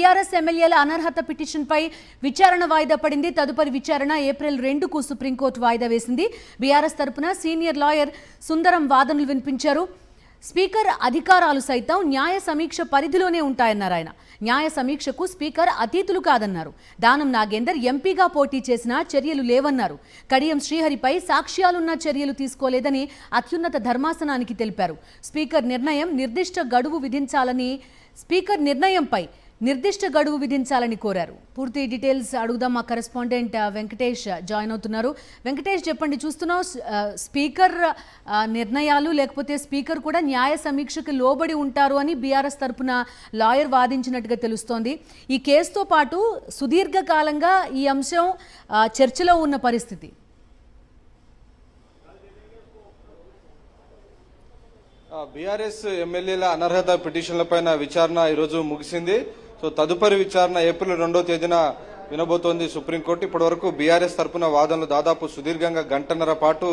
BRS ఎమ్మెల్యేల అనర్హత పిటిషన్పై విచారణ వాయిదా పడింది. తదుపరి విచారణ ఏప్రిల్ 2కు సుప్రీంకోర్టు వాయిదా వేసింది. బీఆర్ఎస్ తరపున సీనియర్ లాయర్ సుందరం వాదనలు వినిపించారు. స్పీకర్ అధికారాలు సైతం న్యాయ సమీక్ష పరిధిలోనే ఉంటాయన్నారు ఆయన. న్యాయ సమీక్షకు స్పీకర్ అతీతులు కాదన్నారు. దానం నాగేందర్ ఎంపీగా పోటీ చేసినా చర్యలు లేవన్నారు. కడియం శ్రీహరిపై సాక్ష్యాలున్న చర్యలు తీసుకోలేదని అత్యున్నత ధర్మాసనానికి తెలిపారు. స్పీకర్ నిర్దిష్ట గడువు విధించాలని కోరారు. పూర్తి డీటెయిల్స్ అడుగుదాం. మా కరెస్పాండెంట్ వెంకటేష్ జాయిన్ అవుతున్నారు. వెంకటేష్, చెప్పండి. చూస్తున్నాం స్పీకర్ నిర్ణయాలు లేకపోతే స్పీకర్ కూడా న్యాయ సమీక్షకు లోబడి ఉంటారు అని బీఆర్ఎస్ తరపున లాయర్ వాదించినట్టుగా తెలుస్తోంది. ఈ కేసుతో పాటు సుదీర్ఘకాలంగా ఈ అంశం చర్చలో ఉన్న పరిస్థితి. బీఆర్ఎస్ ఎమ్మెల్యేల అనర్హత పిటిషన్లపైన విచారణ ఈరోజు ముగిసింది. సో తదుపరి విచారణ ఏప్రిల్ 2వ తేదీన వినబోతోంది సుప్రీంకోర్టు. ఇప్పటివరకు బీఆర్ఎస్ తరపున వాదనలు దాదాపు సుదీర్ఘంగా గంటన్నర పాటు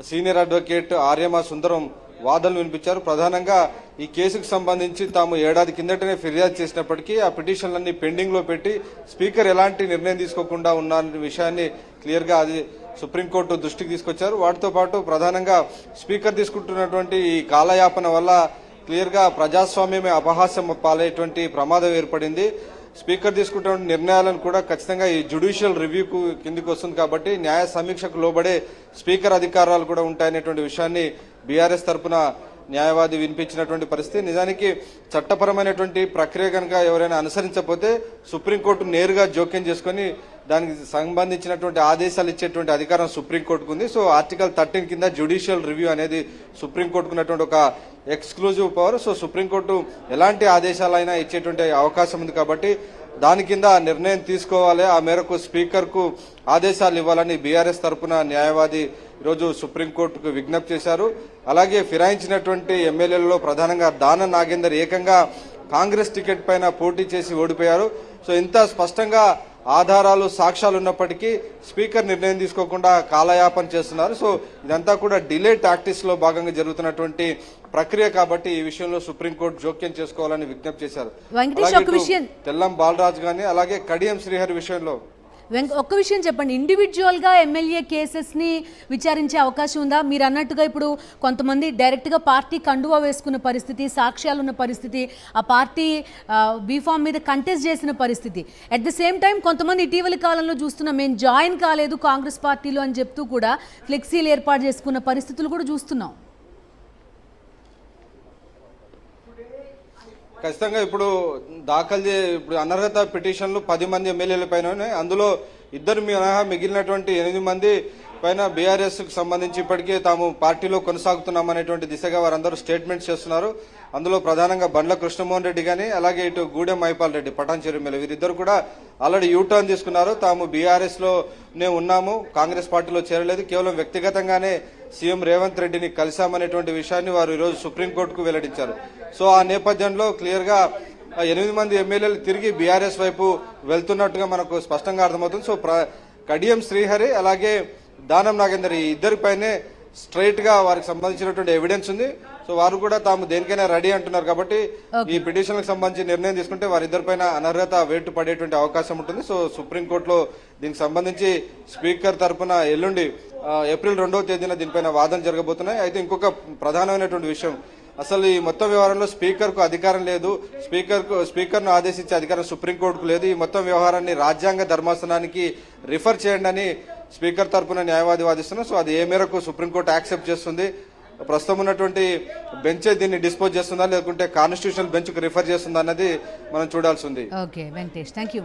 సీనియర్ అడ్వకేట్ ఆర్యమ సుందరం వాదనలు వినిపించారు. ప్రధానంగా ఈ కేసుకు సంబంధించి తాము ఏడాది కిందటనే ఫిర్యాదు చేసినప్పటికీ ఆ పిటిషన్లన్నీ పెండింగ్ లో పెట్టి స్పీకర్ ఎలాంటి నిర్ణయం తీసుకోకుండా ఉన్న విషయాన్ని క్లియర్ గా అది సుప్రీంకోర్టు దృష్టికి తీసుకొచ్చారు. వాటితో పాటు ప్రధానంగా స్పీకర్ తీసుకుంటున్నటువంటి ఈ కాలయాపన వల్ల క్లియర్ గా ప్రజాస్వామ్యమే అపహాస్యం పాలయ్యేటువంటి ప్రమాదం ఏర్పడింది. స్పీకర్ తీసుకుంటున్న నిర్ణయాలను కూడా ఖచ్చితంగా ఈ జ్యుడిషియల్ రివ్యూకు కిందికి వస్తుంది కాబట్టి న్యాయ సమీక్షకు లోబడే స్పీకర్ అధికారాలు కూడా ఉంటాయనేటువంటి విషయాన్ని బీఆర్ఎస్ తరపున న్యాయవాది వినిపించినటువంటి పరిస్థితి. నిజానికి చట్టపరమైనటువంటి ప్రక్రియ కనుక ఎవరైనా అనుసరించకపోతే సుప్రీంకోర్టు నేరుగా జోక్యం చేసుకుని దానికి సంబంధించినటువంటి ఆదేశాలు ఇచ్చేటువంటి అధికారం సుప్రీంకోర్టుకు ఉంది. సో ఆర్టికల్ 13 కింద జ్యుడిషియల్ రివ్యూ అనేది సుప్రీంకోర్టుకు ఉన్నటువంటి ఒక ఎక్స్క్లూజివ్ పవర్. సో సుప్రీంకోర్టు ఎలాంటి ఆదేశాలైనా ఇచ్చేటువంటి అవకాశం ఉంది కాబట్టి దాని కింద నిర్ణయం తీసుకోవాలి. ఆ మేరకు స్పీకర్ కు ఆదేశాలు ఇవ్వాలని బీఆర్ఎస్ తరపున న్యాయవాది ఈరోజు సుప్రీంకోర్టుకు విజ్ఞప్తి చేశారు. అలాగే ఫిరాయించినటువంటి ఎమ్మెల్యేలలో ప్రధానంగా దానం నాగేందర్ ఏకంగా కాంగ్రెస్ టికెట్ పైన పోటీ చేసి ఓడిపోయారు. సో ఇంత స్పష్టంగా ఆధారాలు సాక్ష్యాలు ఉన్నప్పటికీ స్పీకర్ నిర్ణయం తీసుకోకుండా కాలయాపన చేస్తున్నారు. సో ఇదంతా కూడా డిలే టాక్టిక్స్ లో భాగంగా జరుగుతున్నటువంటి ప్రక్రియ కాబట్టి ఈ విషయంలో సుప్రీంకోర్టు జోక్యం చేసుకోవాలని విజ్ఞప్తి చేశారు. తెల్లం బాలరాజు గాని అలాగే కడియం శ్రీహరి విషయంలో ఒక్క విషయం చెప్పండి. ఇండివిజువల్గా ఎమ్మెల్యే కేసెస్ని విచారించే అవకాశం ఉందా? మీరు అన్నట్టుగా ఇప్పుడు కొంతమంది డైరెక్ట్గా పార్టీ కండువా వేసుకున్న పరిస్థితి, సాక్ష్యాలు ఉన్న పరిస్థితి, ఆ పార్టీ బీఫామ్ మీద కంటెస్ట్ చేసిన పరిస్థితి. అట్ ద సేమ్ టైం కొంతమంది ఇటీవలి కాలంలో చూస్తున్నాం, మేము జాయిన్ కాలేదు కాంగ్రెస్ పార్టీలో అని చెప్తూ కూడా ఫ్లెక్సీలు ఏర్పాటు చేసుకున్న పరిస్థితులు కూడా చూస్తున్నాం. ఖచ్చితంగా ఇప్పుడు ఇప్పుడు అనర్హత పిటిషన్లు 10 మంది ఎమ్మెల్యేల పైన ఉన్నాయి. అందులో 2 మినహా మిగిలినటువంటి 8 మంది పైన బీఆర్ఎస్ కు సంబంధించి ఇప్పటికే తాము పార్టీలో కొనసాగుతున్నామనేటువంటి దిశగా వారందరూ స్టేట్మెంట్స్ చేస్తున్నారు. అందులో ప్రధానంగా బండ్ల కృష్ణమోహన్ రెడ్డి గాని అలాగే ఇటు గూడెం మైపాల్ రెడ్డి పటాన్చెరు ఎమ్మెల్యే వీరిద్దరు కూడా ఆల్రెడీ యూటర్న్ తీసుకున్నారు. తాము బీఆర్ఎస్ లోనే ఉన్నాము, కాంగ్రెస్ పార్టీలో చేరలేదు, కేవలం వ్యక్తిగతంగానే సీఎం రేవంత్ రెడ్డిని కలిశామనేటువంటి విషయాన్ని వారు ఈరోజు సుప్రీంకోర్టుకు వెల్లడించారు. సో ఆ నేపథ్యంలో క్లియర్ గా 8 మంది ఎమ్మెల్యేలు తిరిగి బీఆర్ఎస్ వైపు వెళ్తున్నట్టుగా మనకు స్పష్టంగా అర్థమవుతుంది. సో కడియం శ్రీహరి అలాగే దానం నాగేందర్ ఈ ఇద్దరిపైనే స్ట్రైట్ గా వారికి సంబంధించినటువంటి ఎవిడెన్స్ ఉంది. సో వారు కూడా తాము దేనికైనా రెడీ అంటున్నారు కాబట్టి ఈ పిటిషన్లకు సంబంధించి నిర్ణయం తీసుకుంటే వారిద్దరిపైన అనర్హత వేటు పడేటువంటి అవకాశం ఉంటుంది. సో సుప్రీంకోర్టులో దీనికి సంబంధించి స్పీకర్ తరఫున ఎల్లుండి ఏప్రిల్ 2వ తేదీన దీనిపైన వాదన జరగబోతున్నాయి. అయితే ఇంకొక ప్రధానమైనటువంటి విషయం, అసలు ఈ మొత్తం వ్యవహారంలో స్పీకర్ కు అధికారం లేదు, స్పీకర్ ను ఆదేశించే అధికారం సుప్రీంకోర్టుకు లేదు. ఈ మొత్తం వ్యవహారాన్ని రాజ్యాంగ ధర్మాసనానికి రిఫర్ చేయండి అని స్పీకర్ తరపున న్యాయవాది వాదిస్తున్నారు. సో అది ఏ మేరకు సుప్రీంకోర్టు యాక్సెప్ట్ చేస్తుంది, ప్రస్తుతం ఉన్నటువంటి బెంచే దీన్ని డిస్పోజ్ చేస్తుందా లేకుంటే కాన్స్టిట్యూషనల్ బెంచ్ కు రిఫర్ చేస్తుందా అన్నది మనం చూడాల్సి ఉంది. Okay Venkatesh, thank you.